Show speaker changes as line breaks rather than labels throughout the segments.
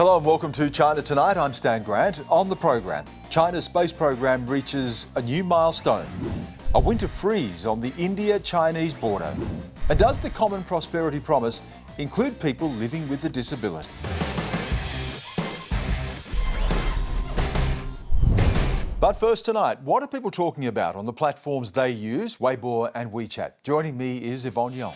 Hello and welcome to China Tonight. I'm Stan Grant. On the program, China's space program reaches a new milestone. A winter freeze on the India-Chinese border. And does the Common Prosperity Promise include people living with a disability? But first tonight, what are people talking about on the platforms they use, Weibo and WeChat? Joining me is Yvonne Yong.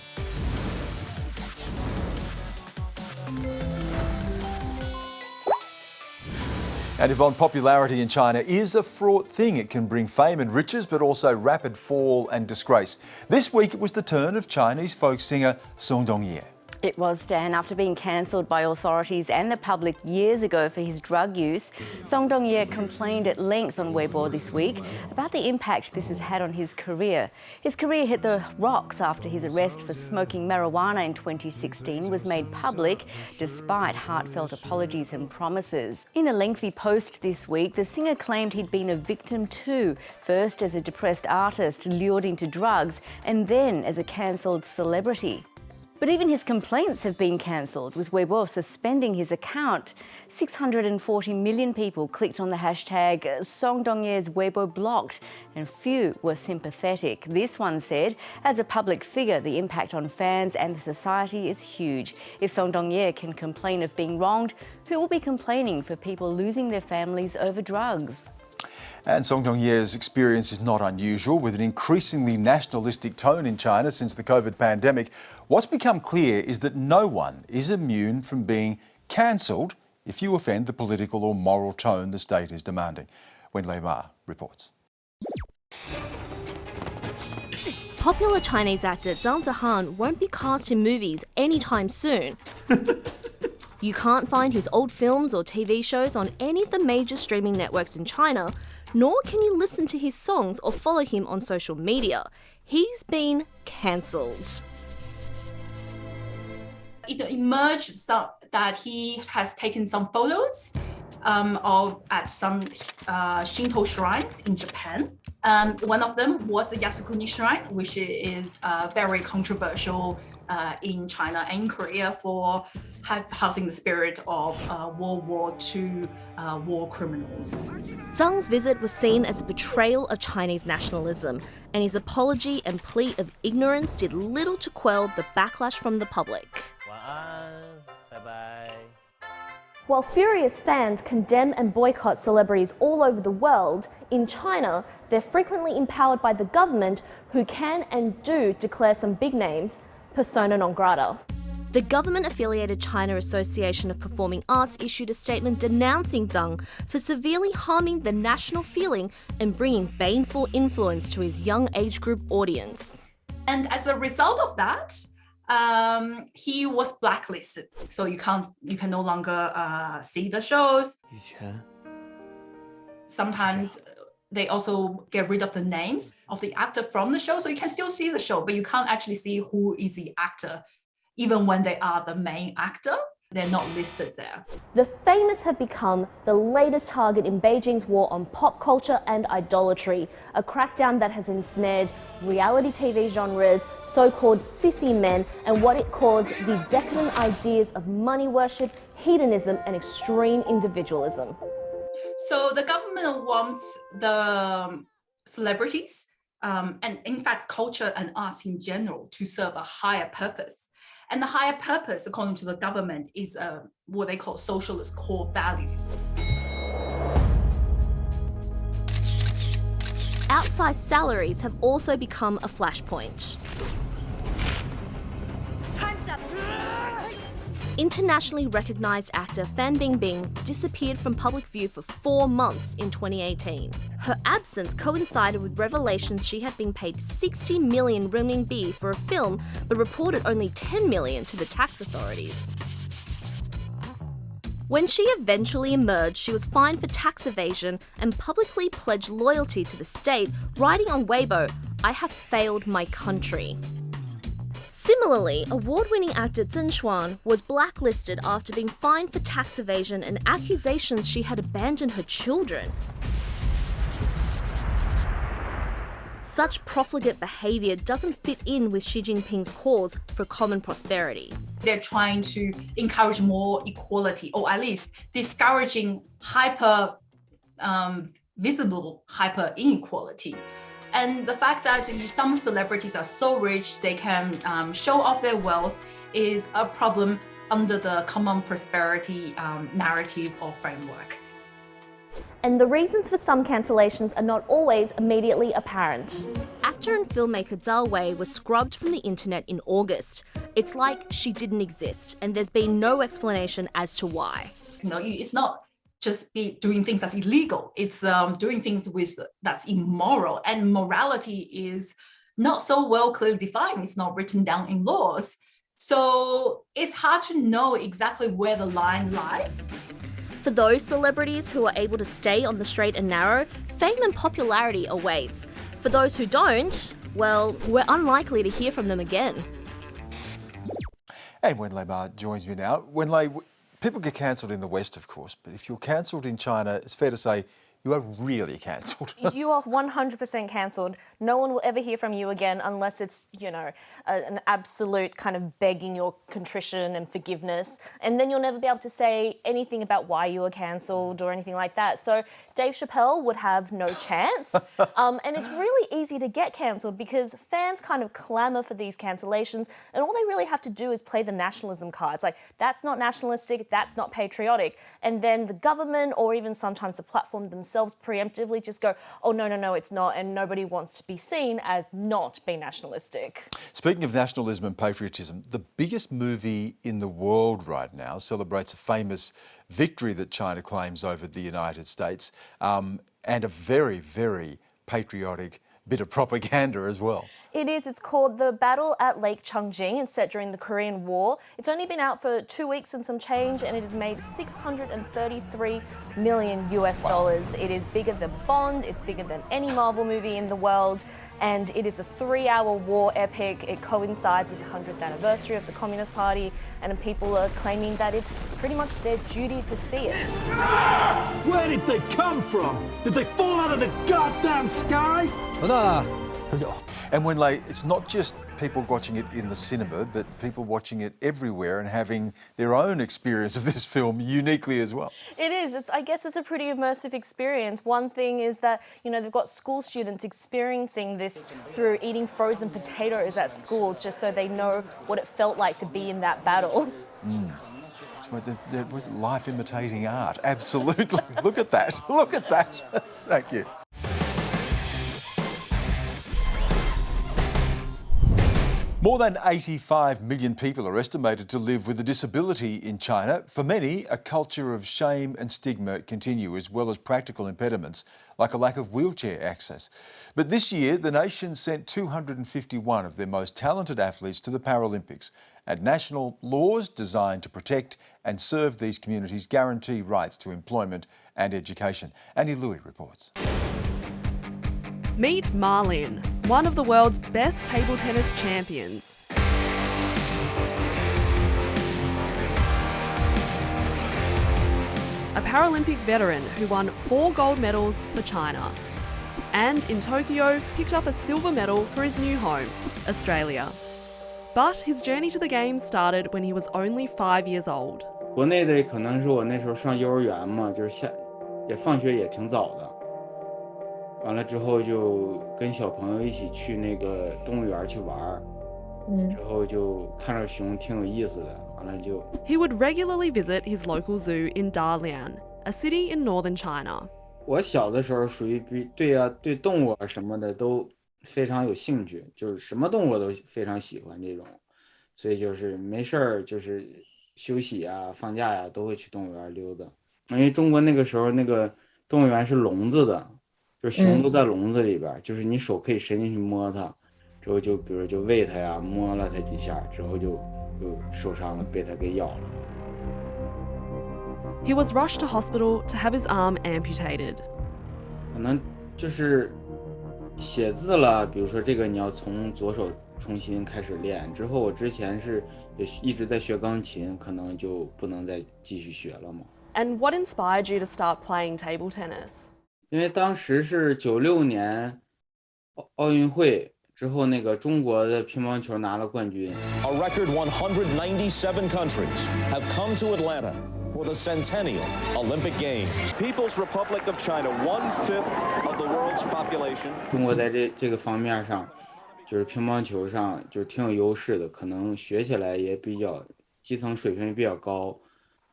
And Yvonne, popularity in China is a fraught thing. It can bring fame and riches, but also rapid fall and disgrace. This week it was the turn of Chinese folk singer Song Dong-ye.
It was, Stan. After being cancelled by authorities and the public years ago for his drug use, Song Dong-ye complained at length on Weibo this week about the impact this has had on his career. His career hit the rocks after his arrest for smoking marijuana in 2016 was made public, despite heartfelt apologies and promises. In a lengthy post this week, the singer claimed he'd been a victim too, first as a depressed artist lured into drugs, and then as a cancelled celebrity. But even his complaints have been cancelled, with Weibo suspending his account. 640 million people clicked on the hashtag Song Dong-ye's Weibo blocked, and few were sympathetic. This one said, as a public figure, the impact on fans and the society is huge. If Song Dong-ye can complain of being wronged, who will be complaining for people losing their families over drugs?
And Song Dong-ye's experience is not unusual, with an increasingly nationalistic tone in China since the COVID pandemic. What's become clear is that no one is immune from being cancelled if you offend the political or moral tone the state is demanding. Wen Lei Ma reports.
Popular Chinese actor Zhang Zihan won't be cast in movies anytime soon. You can't find his old films or TV shows on any of the major streaming networks in China, nor can you listen to his songs or follow him on social media. He's been cancelled.
It emerged that he has taken some photos at some Shinto shrines in Japan. One of them was the Yasukuni Shrine, which is very controversial in China and Korea for housing the spirit of World War II war criminals.
Zhang's visit was seen as a betrayal of Chinese nationalism, and his apology and plea of ignorance did little to quell the backlash from the public.
Bye-bye.
While furious fans condemn and boycott celebrities all over the world, in China, they're frequently empowered by the government, who can and do declare some big names persona non grata. The government-affiliated China Association of Performing Arts issued a statement denouncing Zhang for severely harming the national feeling and bringing baneful influence to his young age group audience.
And as a result of that, he was blacklisted. So you can no longer see the shows. Sometimes they also get rid of the names of the actor from the show, so you can still see the show, but you can't actually see who is the actor. Even when they are the main actor, they're not listed there.
The famous have become the latest target in Beijing's war on pop culture and idolatry, a crackdown that has ensnared reality TV genres, so-called sissy men, and what it calls the decadent ideas of money worship, hedonism, and extreme individualism.
So the government wants the celebrities, and in fact culture and arts in general, to serve a higher purpose. And the higher purpose, according to the government, is what they call socialist core values.
Outsized salaries have also become a flashpoint. Time's up. Internationally recognised actor Fan Bingbing disappeared from public view for 4 months in 2018. Her absence coincided with revelations she had been paid 60 million renminbi for a film, but reported only 10 million to the tax authorities. When she eventually emerged, she was fined for tax evasion and publicly pledged loyalty to the state, writing on Weibo, "I have failed my country." Similarly, award-winning actor Zheng Xuan was blacklisted after being fined for tax evasion and accusations she had abandoned her children. Such profligate behaviour doesn't fit in with Xi Jinping's cause for common prosperity.
They're trying to encourage more equality, or at least discouraging visible hyper inequality. And the fact that some celebrities are so rich they can show off their wealth is a problem under the common prosperity narrative or framework.
And the reasons for some cancellations are not always immediately apparent. Actor and filmmaker Zhao Wei was scrubbed from the internet in August. It's like she didn't exist, and there's been no explanation as to why.
It's not just doing things that's illegal. It's doing things that's immoral, and morality is not so well clearly defined. It's not written down in laws. So it's hard to know exactly where the line lies.
For those celebrities who are able to stay on the straight and narrow, fame and popularity awaits. For those who don't, well, we're unlikely to hear from them again.
And Wenlei Ma joins me now. Wenlei, people get cancelled in the West, of course, but if you're cancelled in China, it's fair to say you are really cancelled.
You are 100% cancelled. No one will ever hear from you again unless it's, an absolute kind of begging your contrition and forgiveness. And then you'll never be able to say anything about why you were cancelled or anything like that. So Dave Chappelle would have no chance. And it's really easy to get cancelled because fans kind of clamour for these cancellations, and all they really have to do is play the nationalism cards. Like, that's not nationalistic, that's not patriotic. And then the government, or even sometimes the platform themselves, preemptively just go, oh, no, it's not, and nobody wants to be seen as not being nationalistic.
Speaking of nationalism and patriotism, the biggest movie in the world right now celebrates a famous victory that China claims over the United States, and a very, very patriotic bit of propaganda as well.
It is. It's called The Battle at Lake Changjing. It's set during the Korean War. It's only been out for 2 weeks and some change, and it has made $633 million US. Wow. It is bigger than Bond. It's bigger than any Marvel movie in the world, and it is a 3-hour war epic. It coincides with the 100th anniversary of the Communist Party, and people are claiming that it's pretty much their duty to see it.
Where did they come from? Did they fall out of the goddamn sky?
And Wenlei, it's not just people watching it in the cinema, but people watching it everywhere and having their own experience of this film uniquely as well.
It is. I guess it's a pretty immersive experience. One thing is that, they've got school students experiencing this through eating frozen potatoes at schools, just so they know what it felt like to be in that battle.
It was life imitating art. Absolutely. Look at that. Look at that. Thank you. More than 85 million people are estimated to live with a disability in China. For many, a culture of shame and stigma continue, as well as practical impediments like a lack of wheelchair access. But this year, the nation sent 251 of their most talented athletes to the Paralympics, and national laws designed to protect and serve these communities guarantee rights to employment and education. Annie Louis reports.
Meet Marlin, one of the world's best table tennis champions. A Paralympic veteran who won 4 gold medals for China. And in Tokyo, picked up a silver medal for his new home, Australia. But his journey to the Games started when he was only 5 years old.
国内的可能是我那时候上幼儿园嘛，就是放学也挺早的。 完了之后就跟小朋友一起去那个动物园去玩，之后就看着熊挺有意思的，完了就。
He would regularly visit his local zoo in Dalian, a city in northern China.
我小的时候属于对动物啊什么的都非常有兴趣，就是什么动物我都非常喜欢这种，所以就是没事儿就是休息啊、放假呀都会去动物园溜达。因为中国那个时候那个动物园是笼子的。 就是熊都在笼子里边，就是你手可以伸进去摸它，之后就比如就喂它呀，摸了它几下，之后就受伤了，被它给咬了。
He was rushed to hospital to have his arm amputated.
可能就是写字了，比如说这个你要从左手重新开始练，之后我之前是也一直在学钢琴，可能就不能再继续学了嘛。
And what inspired you to start playing table tennis?
因为当时是96年，奥运会之后，那个中国的乒乓球拿了冠军。
A record 197 countries have come to Atlanta for the centennial Olympic Games. People's Republic of China, 1/5 of the world's population.
中国在这个方面上，就是乒乓球上就挺有优势的，可能学起来也比较基层水平也比较高，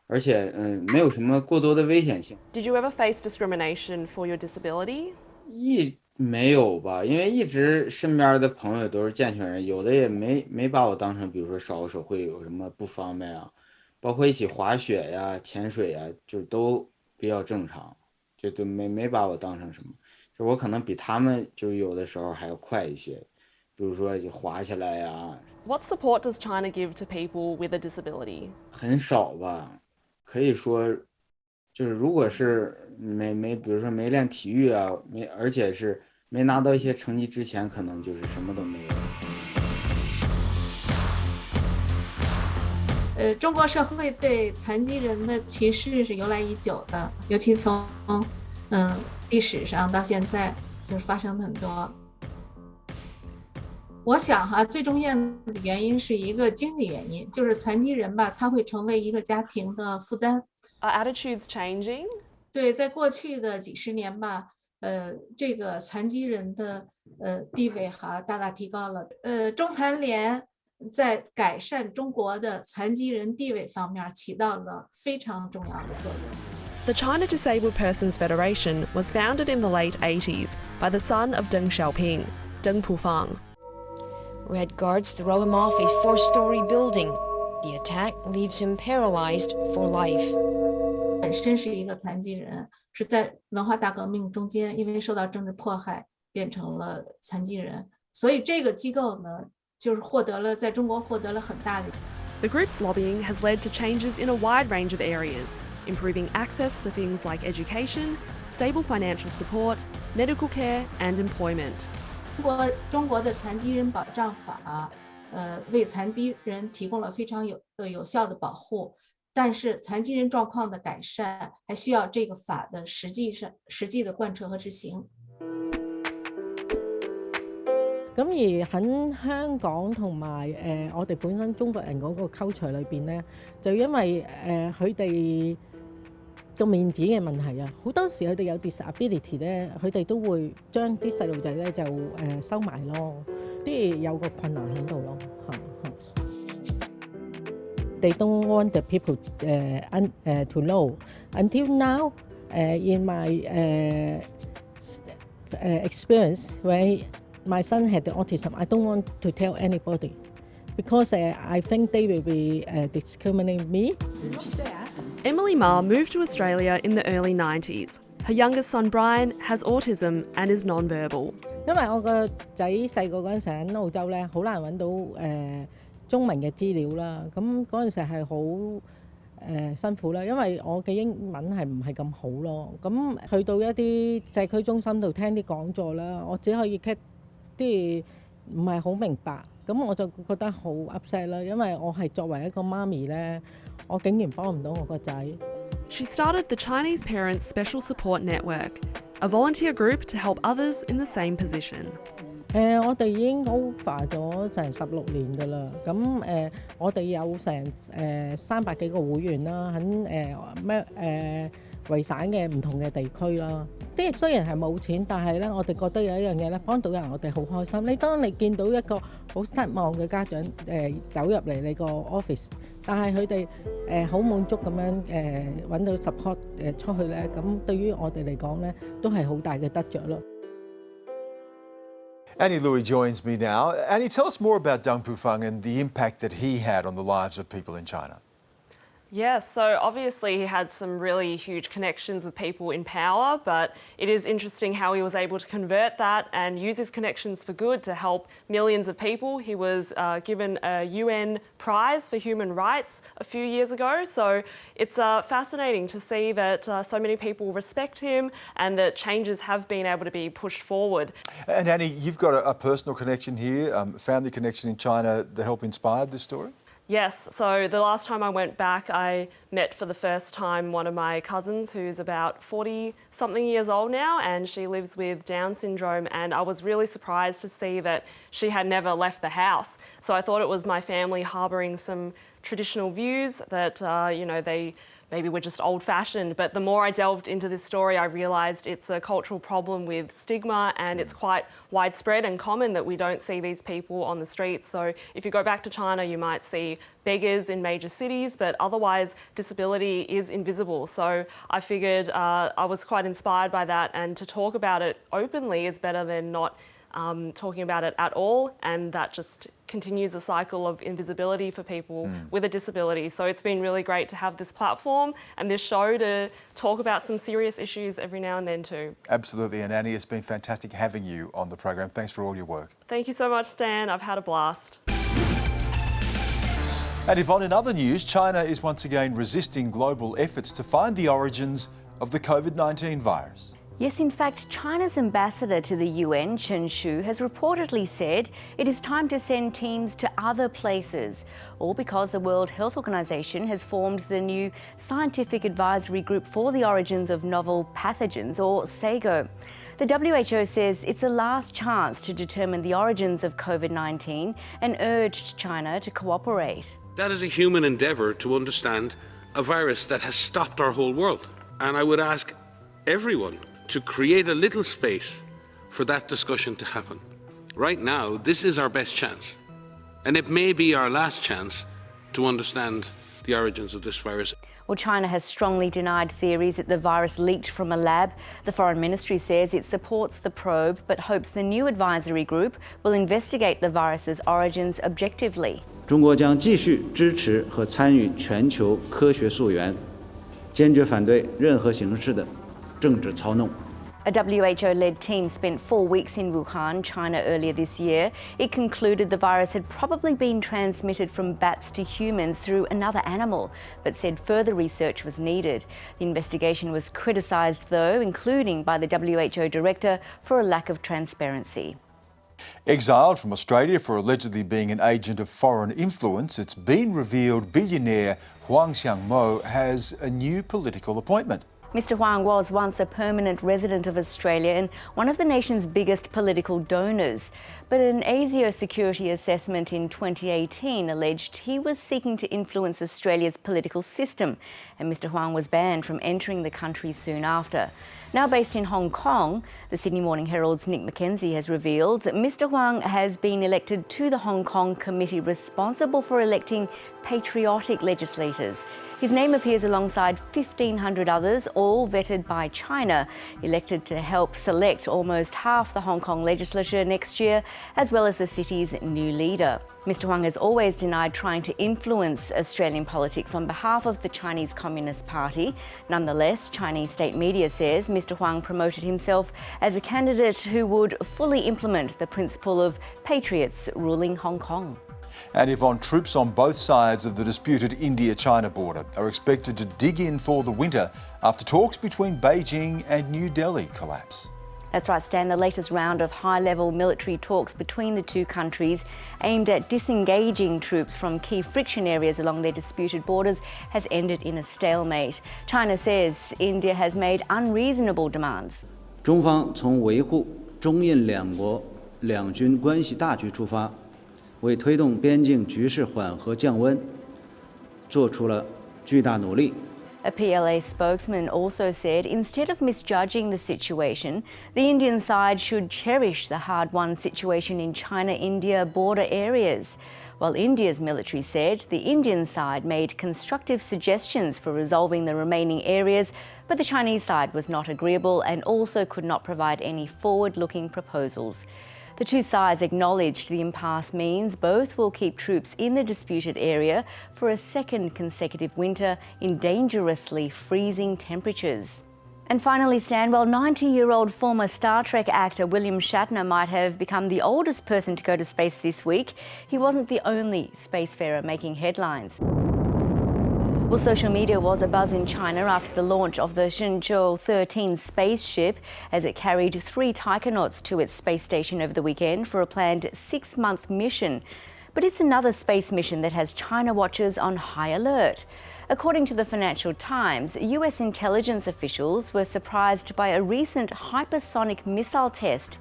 而且没有什么过多的危险性。
Did you ever face discrimination for your disability?
没有吧，因为一直身边的朋友都是健全人，有的也没把我当成，比如说少手会有什么不方便啊，包括一起滑雪呀、潜水呀，就都比较正常，就都没把我当成什么，就我可能比他们就有的时候还要快一些，比如说就滑起来呀，
What support does China give to people with a disability?
很少吧，可以说，就是如果是比如说没练体育啊，而且是没拿到一些成绩之前，可能就是什么都没有。
中国社会对残疾人的歧视是由来已久的，尤其从历史上到现在，就是发生很多。我想最重要的原因是一个经济原因，就是残疾人吧，他会成为一个家庭的负担。
Are attitudes changing?
对，在过去的几十年吧，这个残疾人的地位大大提高了。中残联在改善中国的残疾人地位方面起到了非常重要的作用。
The China Disabled Persons Federation was founded in the late 80s by the son of Deng Xiaoping, Deng Pufang.
Red guards throw him off a 4-story building. The attack leaves him paralyzed for life.
本身是一个残疾人，是在文化大革命中间因为受到政治迫害变成了残疾人，所以这个机构呢，就是在中国获得了很大的。
The group's lobbying has led to changes in a wide range of areas, improving access to things like education, stable financial support, medical care and employment.
中国的残疾人保障法，为残疾人提供了非常有效的保护，但是残疾人状况的改善还需要这个法的实际的贯彻和执行。
咁而喺香港同埋我哋本身中國人嗰個culture裏邊咧，就因為佢哋個面子嘅問題啊，好多時佢哋有 disability 咧，佢哋都會將啲細路仔咧就收埋咯，啲有個困難喺度咯嚇。They don't want the people to know. Until now, in my experience, when my son had the autism, I don't want to tell anybody because I think they will be discriminating me.
Emily Ma moved to Australia in the early 90s. Her youngest son Brian has autism and is non-verbal.
因為我個仔細個嗰陣時喺澳洲咧，好難揾到中文嘅資料啦。咁嗰陣時係好辛苦啦，因為我嘅英文係唔係咁好咯。咁去到一啲社區中心度聽啲講座啦，我只可以 get 啲唔係好明白，咁我就覺得好 upset 啦，因為我係作為一個媽咪咧，我竟然幫唔到我個仔。
She started the Chinese Parents Special Support Network, a volunteer group to help others in the same position.
我哋已經 offer 咗成16年㗎啦，咁我哋有成300幾個會員啦，喺維省嘅唔同嘅地區啦。啲雖然係冇錢，但係咧，我哋覺得有一樣嘢咧，幫到人，我哋好開心。當你見到一個好失望嘅家長走入嚟你個 office， 但係佢哋好滿足咁樣揾到 support 出去咧，咁對於我哋嚟講咧，都係好大嘅得着咯。
Annie Louie joins me now. Annie, tell us more about Deng Pufang and the impact that he had on the lives of people in China.
Yes, so obviously he had some really huge connections with people in power, but it is interesting how he was able to convert that and use his connections for good to help millions of people. He was given a UN prize for human rights a few years ago, so it's fascinating to see that so many people respect him and that changes have been able to be pushed forward.
And Annie, you've got a personal connection here, family connection in China that helped inspire this story?
Yes, so the last time I went back, I met for the first time one of my cousins who's about 40-something years old now, and she lives with Down syndrome, and I was really surprised to see that she had never left the house. So I thought it was my family harbouring some traditional views that, they maybe were just old-fashioned, but the more I delved into this story, I realised it's a cultural problem with stigma, and it's quite widespread and common that we don't see these people on the streets. So if you go back to China, you might see beggars in major cities, but otherwise disability is invisible. So I figured I was quite inspired by that, and to talk about it openly is better than not talking about it at all, and that just continues a cycle of invisibility for people with a disability. So it's been really great to have this platform and this show to talk about some serious issues every now and then too.
Absolutely, and Annie, it's been fantastic having you on the program. Thanks for all your work.
Thank you so much, Stan. I've had a blast.
And Yvonne, in other news, China is once again resisting global efforts to find the origins of the COVID-19 virus.
Yes, in fact, China's ambassador to the UN, Chen Shu, has reportedly said it is time to send teams to other places, all because the World Health Organization has formed the new Scientific Advisory Group for the Origins of Novel Pathogens, or SAGO. The WHO says it's a last chance to determine the origins of COVID-19 and urged China to cooperate.
That is a human endeavour to understand a virus that has stopped our whole world. And I would ask everyone to create a little space for that discussion to happen. Right now, this is our best chance. And it may be our last chance to understand the origins of this virus.
Well, China has strongly denied theories that the virus leaked from a lab. The Foreign Ministry says it supports the probe, but hopes the new advisory group will investigate the virus's origins objectively.
中国将继续支持和参与全球科学溯源，坚决反对任何形式的政治操弄。
A WHO-led team spent 4 weeks in Wuhan, China, earlier this year. It concluded the virus had probably been transmitted from bats to humans through another animal, but said further research was needed. The investigation was criticised, though, including by the WHO director, for a lack of transparency.
Exiled from Australia for allegedly being an agent of foreign influence, it's been revealed billionaire Huang Xiangmo has a new political appointment.
Mr. Huang was once a permanent resident of Australia and one of the nation's biggest political donors. But an ASIO security assessment in 2018 alleged he was seeking to influence Australia's political system, and Mr. Huang was banned from entering the country soon after. Now based in Hong Kong, the Sydney Morning Herald's Nick McKenzie has revealed that Mr. Huang has been elected to the Hong Kong committee responsible for electing patriotic legislators. His name appears alongside 1,500 others, all vetted by China, elected to help select almost half the Hong Kong legislature next year, as well as the city's new leader. Mr. Huang has always denied trying to influence Australian politics on behalf of the Chinese Communist Party. Nonetheless, Chinese state media says Mr. Huang promoted himself as a candidate who would fully implement the principle of patriots ruling Hong Kong.
And Yvonne, troops on both sides of the disputed India-China border are expected to dig in for the winter after talks between Beijing and New Delhi collapse.
That's right, Stan. The latest round of high-level military talks between the two countries aimed at disengaging troops from key friction areas along their disputed borders has ended in a stalemate. China says India has made unreasonable demands.
中方从维护中印两国两军关系大局出发，为推动边境局势缓和降温，做出了巨大努力。
A PLA spokesman also said instead of misjudging the situation, the Indian side should cherish the hard-won situation in China-India border areas. While India's military said the Indian side made constructive suggestions for resolving the remaining areas, but the Chinese side was not agreeable and also could not provide any forward-looking proposals. The two sides acknowledged the impasse means both will keep troops in the disputed area for a second consecutive winter in dangerously freezing temperatures. And finally, Stan, while 90-year-old former Star Trek actor William Shatner might have become the oldest person to go to space this week, he wasn't the only spacefarer making headlines. Well, social media was abuzz in China after the launch of the Shenzhou 13 spaceship as it carried 3 taikonauts to its space station over the weekend for a planned 6-month mission. But it's another space mission that has China watchers on high alert. According to the Financial Times, US intelligence officials were surprised by a recent hypersonic missile test.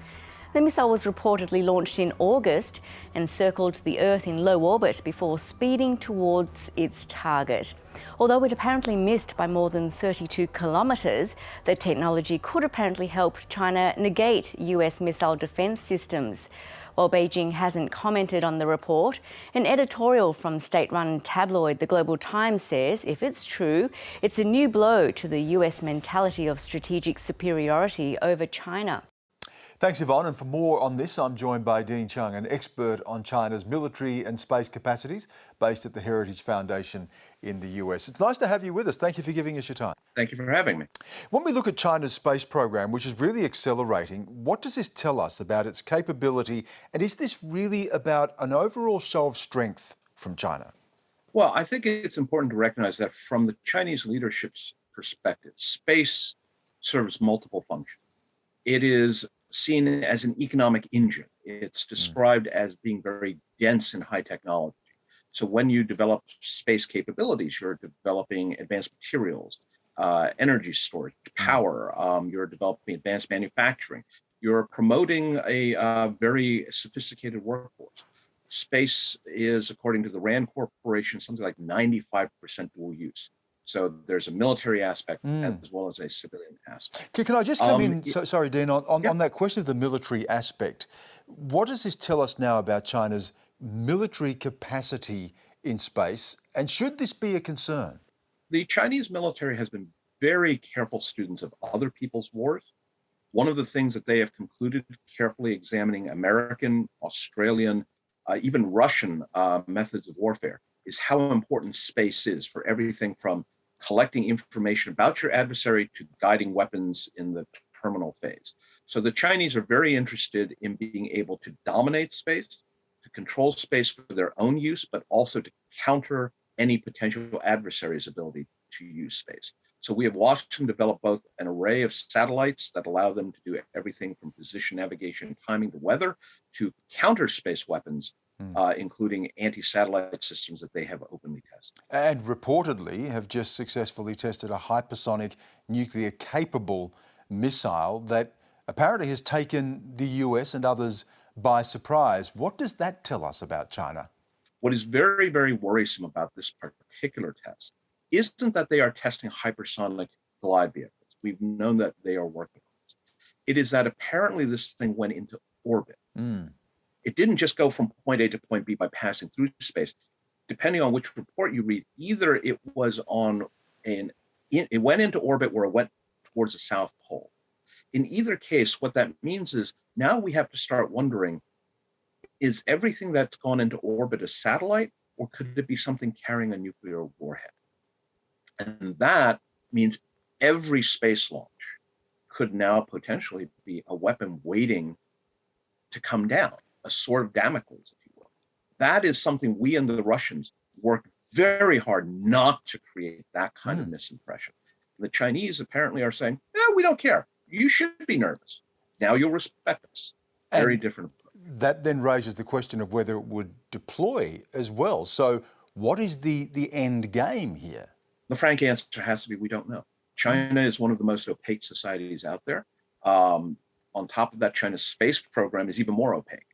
The missile was reportedly launched in August and circled the Earth in low orbit before speeding towards its target. Although it apparently missed by more than 32 kilometres, the technology could apparently help China negate US missile defence systems. While Beijing hasn't commented on the report, an editorial from state-run tabloid The Global Times says if it's true, it's a new blow to the US mentality of strategic superiority over China.
Thanks, Yvonne. And for more on this, I'm joined by Dean Cheng, an expert on China's military and space capacities based at the Heritage Foundation in the US. It's nice to have you with us. Thank you for giving us your time.
Thank you for having me.
When we look at China's space program, which is really accelerating, what does this tell us about its capability? And is this really about an overall show of strength from China?
Well, I think it's important to recognize that from the Chinese leadership's perspective, space serves multiple functions. It is seen as an economic engine. It's described as being very dense in high technology. So when you develop space capabilities, you're developing advanced materials, energy storage, power, you're developing advanced manufacturing, you're promoting a very sophisticated workforce. Space is, according to the RAND Corporation, something like 95% dual use. So there's a military aspect as well as a civilian aspect.
Can I just come in, sorry, Dean, on that question of the military aspect, what does this tell us now about China's military capacity in space, and should this be a concern?
The Chinese military has been very careful students of other people's wars. One of the things that they have concluded, carefully examining American, Australian, even Russian methods of warfare, is how important space is for everything from collecting information about your adversary to guiding weapons in the terminal phase. So the Chinese are very interested in being able to dominate space, to control space for their own use, but also to counter any potential adversary's ability to use space. So we have watched them develop both an array of satellites that allow them to do everything from position navigation, timing, to weather, to counter space weapons, including anti-satellite systems that they have openly tested.
And reportedly have just successfully tested a hypersonic nuclear-capable missile that apparently has taken the US and others by surprise. What does that tell us about China?
What is very, very worrisome about this particular test isn't that they are testing hypersonic glide vehicles. We've known that they are working on this. It is that apparently this thing went into orbit. It didn't just go from point A to point B by passing through space. Depending on which report you read, either it was it went into orbit where it went towards the South Pole. In either case, what that means is now we have to start wondering, is everything that's gone into orbit a satellite, or could it be something carrying a nuclear warhead? And that means every space launch could now potentially be a weapon waiting to come down, a sword of Damocles, if you will. That is something we and the Russians work very hard not to create that kind of misimpression. The Chinese apparently are saying, no, we don't care. You should be nervous. Now you'll respect us. Very different.
That then raises the question of whether it would deploy as well. So what is the end game here?
The frank answer has to be, we don't know. China is one of the most opaque societies out there. On top of that, China's space program is even more opaque.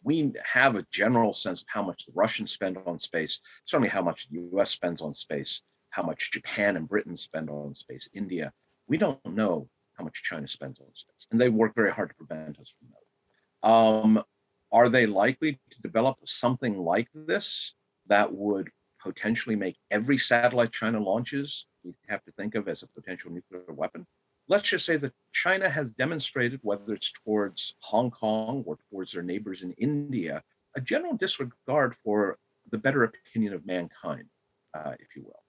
We have a general sense of how much the Russians spend on space, certainly how much the US spends on space, how much Japan and Britain spend on space, India. We don't know how much China spends on space, and they work very hard to prevent us from knowing. Are they likely to develop something like this that would potentially make every satellite China launches, we have to think of as a potential nuclear weapon? Let's just say that China has demonstrated, whether it's towards Hong Kong or towards their neighbors in India, a general disregard for the better opinion of mankind, if you will.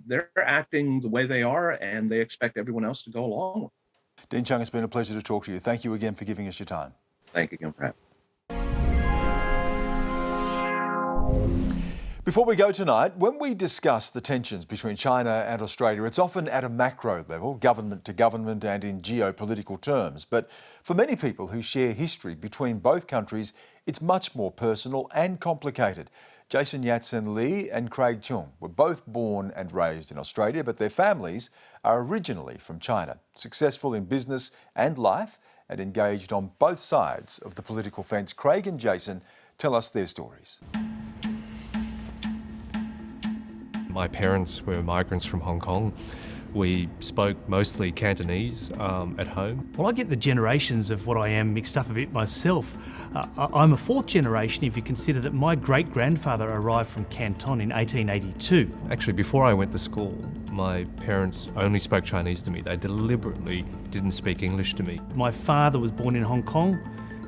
They're acting the way they are, and they expect everyone else to go along with it.
Dean Cheng, it's been a pleasure to talk to you. Thank you again for giving us your time.
Thank you again for having me.
Before we go tonight, when we discuss the tensions between China and Australia, it's often at a macro level, government to government and in geopolitical terms. But for many people who share history between both countries, it's much more personal and complicated. Jason Yat-sen Lee and Craig Chung were both born and raised in Australia, but their families are originally from China, successful in business and life and engaged on both sides of the political fence. Craig and Jason tell us their stories.
My parents were migrants from Hong Kong. We spoke mostly Cantonese at home.
Well, I get the generations of what I am mixed up a bit myself. I'm a fourth generation if you consider that my great-grandfather arrived from Canton in 1882.
Actually, before I went to school, my parents only spoke Chinese to me. They deliberately didn't speak English to me.
My father was born in Hong Kong,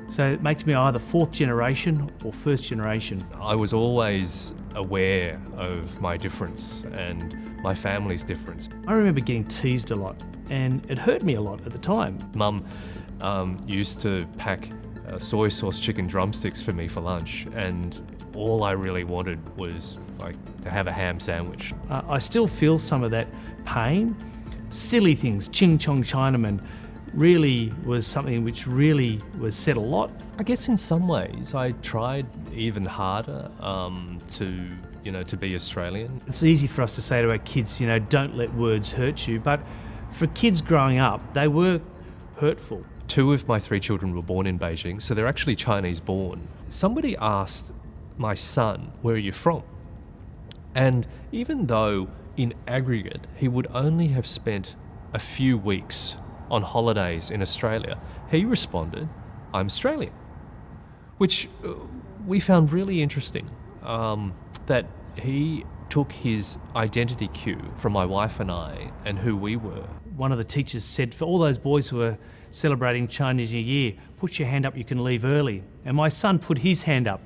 so it makes me either fourth generation or first generation.
I was always aware of my difference and my family's difference.
I remember getting teased a lot, and it hurt me a lot at the time.
Mum used to pack soy sauce chicken drumsticks for me for lunch, and all I really wanted was to have a ham sandwich.
I still feel some of that pain. Silly things, Ching Chong Chinaman, really was something which really was said a lot.
I guess in some ways I tried even harder to be Australian.
It's easy for us to say to our kids, don't let words hurt you, but for kids growing up, they were hurtful.
2 of my 3 children were born in Beijing, so they're actually Chinese born. Somebody asked my son, "Where are you from?" And even though in aggregate he would only have spent a few weeks on holidays in Australia, he responded, "I'm Australian," which we found really interesting, that he took his identity cue from my wife and I and who we were.
One of the teachers said, for all those boys who are celebrating Chinese New Year, put your hand up, you can leave early. And my son put his hand up.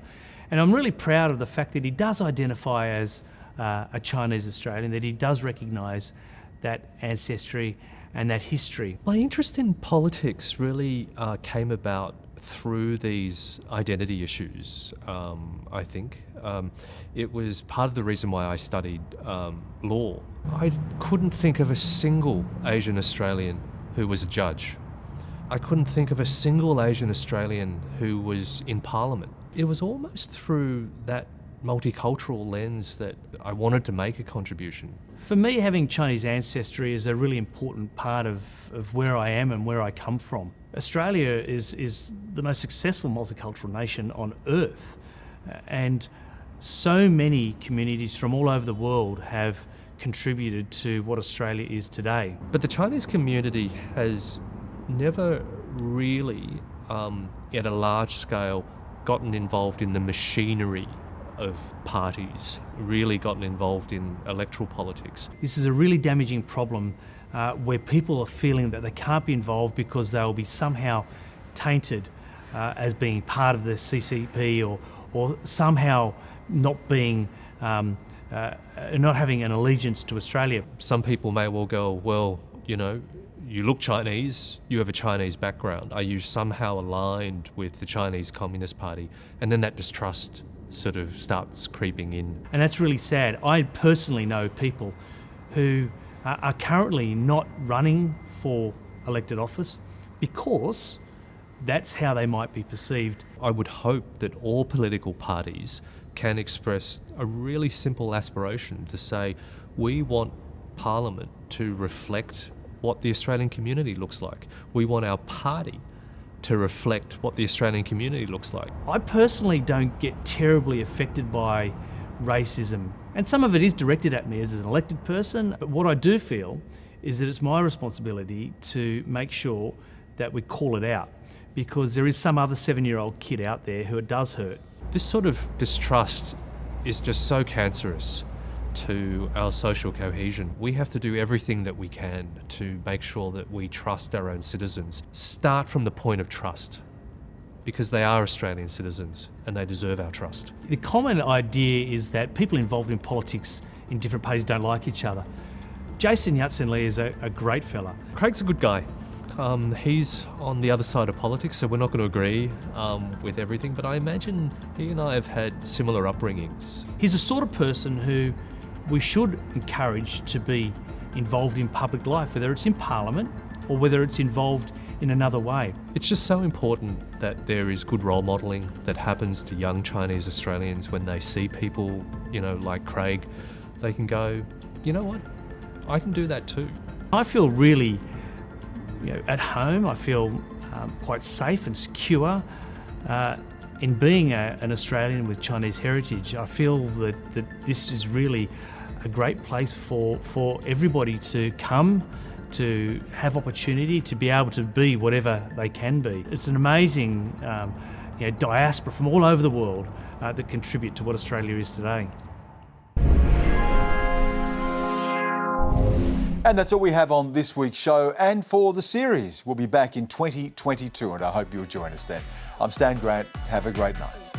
And I'm really proud of the fact that he does identify as a Chinese Australian, that he does recognise that ancestry and that history.
My interest in politics really came about through these identity issues, I think. It was part of the reason why I studied law. I couldn't think of a single Asian Australian who was a judge. I couldn't think of a single Asian Australian who was in Parliament. It was almost through that multicultural lens that I wanted to make a contribution.
For me, having Chinese ancestry is a really important part of where I am and where I come from. Australia is the most successful multicultural nation on earth, and so many communities from all over the world have contributed to what Australia is today.
But the Chinese community has never really, at a large scale, gotten involved in the machinery of parties, really gotten involved in electoral politics.
This is a really damaging problem where people are feeling that they can't be involved because they will be somehow tainted as being part of the CCP or somehow not being not having an allegiance to Australia.
Some people may well go, well, you look Chinese, you have a Chinese background. Are you somehow aligned with the Chinese Communist Party? And then that distrust sort of starts creeping in.
And that's really sad. I personally know people who are currently not running for elected office because that's how they might be perceived.
I would hope that all political parties can express a really simple aspiration to say, we want Parliament to reflect what the Australian community looks like. We want our party to reflect what the Australian community looks like.
I personally don't get terribly affected by racism, and some of it is directed at me as an elected person, but what I do feel is that it's my responsibility to make sure that we call it out, because there is some other 7-year-old kid out there who it does hurt.
This sort of distrust is just so cancerous to our social cohesion. We have to do everything that we can to make sure that we trust our own citizens. Start from the point of trust, because they are Australian citizens and they deserve our trust.
The common idea is that people involved in politics in different parties don't like each other. Jason Yat-sen Lee is a great fella.
Craig's a good guy. He's on the other side of politics, so we're not going to agree with everything, but I imagine he and I have had similar upbringings.
He's the sort of person who we should encourage to be involved in public life, whether it's in Parliament or whether it's involved in another way.
It's just so important that there is good role modelling that happens to young Chinese Australians when they see people, like Craig. They can go, you know what, I can do that too.
I feel really at home. I feel quite safe and secure in being an Australian with Chinese heritage. I feel that this is really a great place for everybody to come, to have opportunity, to be able to be whatever they can be. It's an amazing diaspora from all over the world that contribute to what Australia is today.
And that's all we have on this week's show and for the series. We'll be back in 2022 and I hope you'll join us then. I'm Stan Grant. Have a great night.